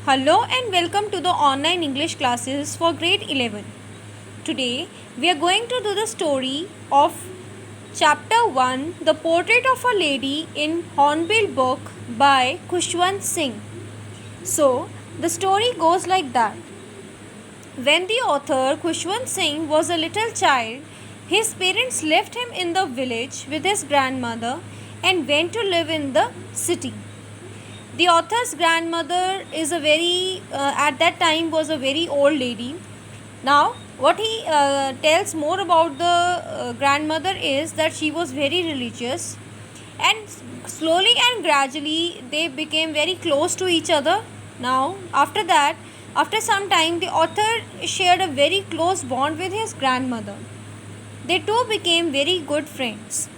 Hello and welcome to the online English classes for grade 11. Today we are going to do the story of chapter 1, The Portrait of a Lady in Hornbill book by Khushwant Singh. So the story goes like that. When the author Khushwant Singh was a little child, his parents left him in the village with his grandmother and went to live in the city. The author's grandmother is at that time was a very old lady. Now what he tells more about the grandmother is that she was very religious, and slowly and gradually they became very close to each other. Now after some time, the author shared a very close bond with his grandmother. They two became very good friends.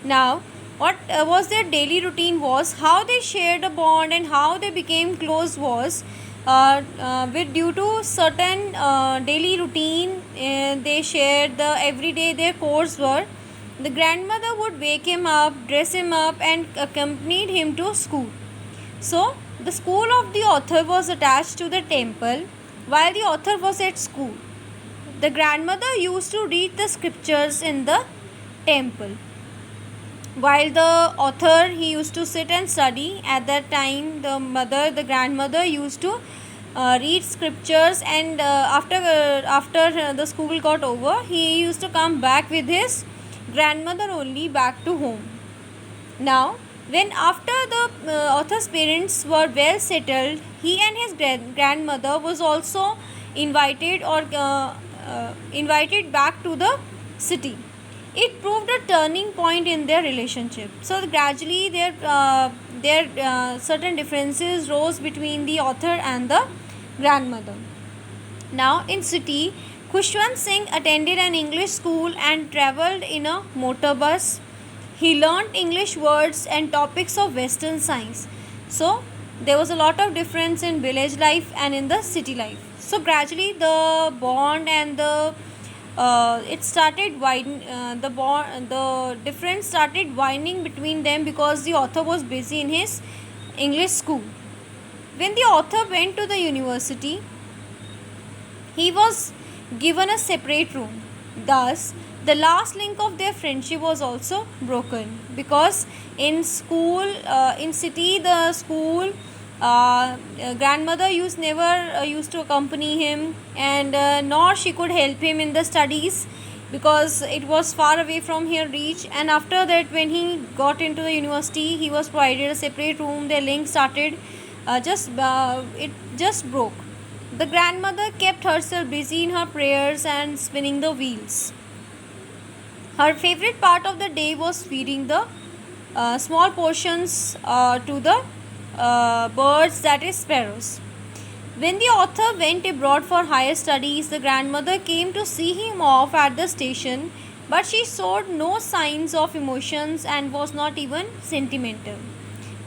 Now what was their daily routine was how they shared a bond and how they became close was with due to certain daily routine they shared. The everyday their course were the grandmother would wake him up, dress him up, and accompanied him to school. So the school of the author was attached to the temple. While the author was at school, the grandmother used to read the scriptures in the temple, while the author he used to sit and study. At that time the grandmother used to read scriptures, and after the school got over, he used to come back with his grandmother only back to home. Now when after the author's parents were well settled, he and his grandmother was also invited back to the city. It proved a turning point in their relationship. So gradually their certain differences rose between the author and the grandmother. Now in city, Khushwant Singh attended an English school and travelled in a motor bus. He learnt English words and topics of Western science. So there was a lot of difference in village life and in the city life. So gradually the bond and it started widen the difference started widening between them because the author was busy in his English school. When the author went to the university, he was given a separate room. Thus the last link of their friendship was also broken, because in school in city the school grandmother used to accompany him, and nor she could help him in the studies because it was far away from her reach. And after that, when he got into the university, he was provided a separate room. Their link started it just broke. The grandmother kept herself busy in her prayers and spinning the wheels. Her favorite part of the day was feeding the small portions to the birds, that is sparrows. When the author went abroad for higher studies, the grandmother came to see him off at the station, but she showed no signs of emotions and was not even sentimental.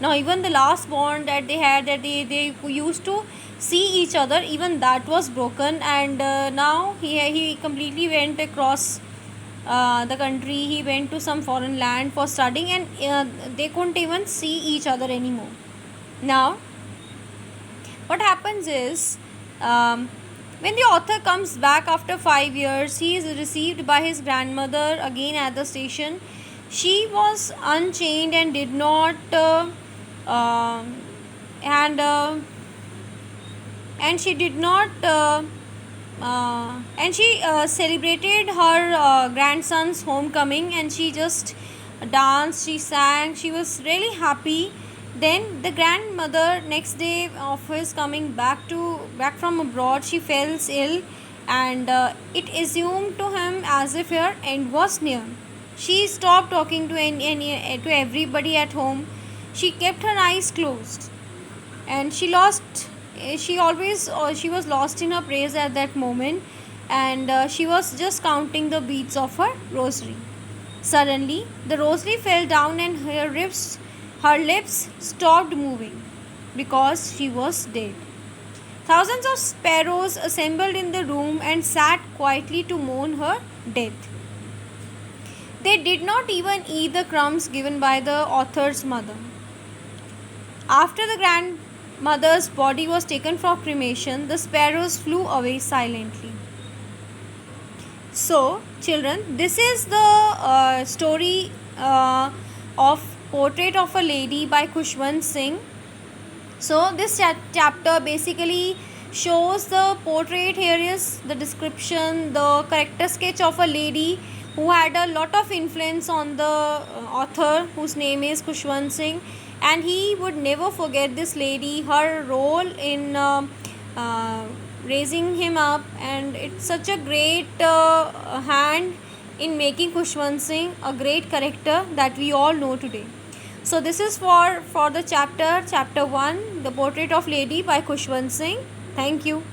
Now even the last bond that they had, that they used to see each other, even that was broken. And now he completely went across the country. He went to some foreign land for studying, and they couldn't even see each other anymore. Now what happens is, when the author comes back after 5 years, he is received by his grandmother again at the station. She was unchained and did not and she did not and she celebrated her grandson's homecoming, and she just danced, she sang, she was really happy. Then the grandmother, next day of his coming back from abroad, she fell ill, and it assumed to him as if her end was near. She stopped talking to to everybody at home. She kept her eyes closed, and she was lost in her prayers at that moment, and she was just counting the beads of her rosary. Suddenly the rosary fell down, and her lips stopped moving because she was dead. Thousands of sparrows assembled in the room and sat quietly to mourn her death. They did not even eat the crumbs given by the author's mother. After the mother's body was taken for cremation, the sparrows flew away silently. So, children, this is the story of Portrait of a Lady by Khushwant Singh. So, this chapter basically shows the portrait. Here is the description, the character sketch of a lady who had a lot of influence on the author, whose name is Khushwant Singh, and he would never forget this lady, her role in raising him up, and it's such a great hand in making Khushwant Singh a great character that we all know today. So this is for the chapter 1, The Portrait of Lady by Khushwant Singh. Thank you.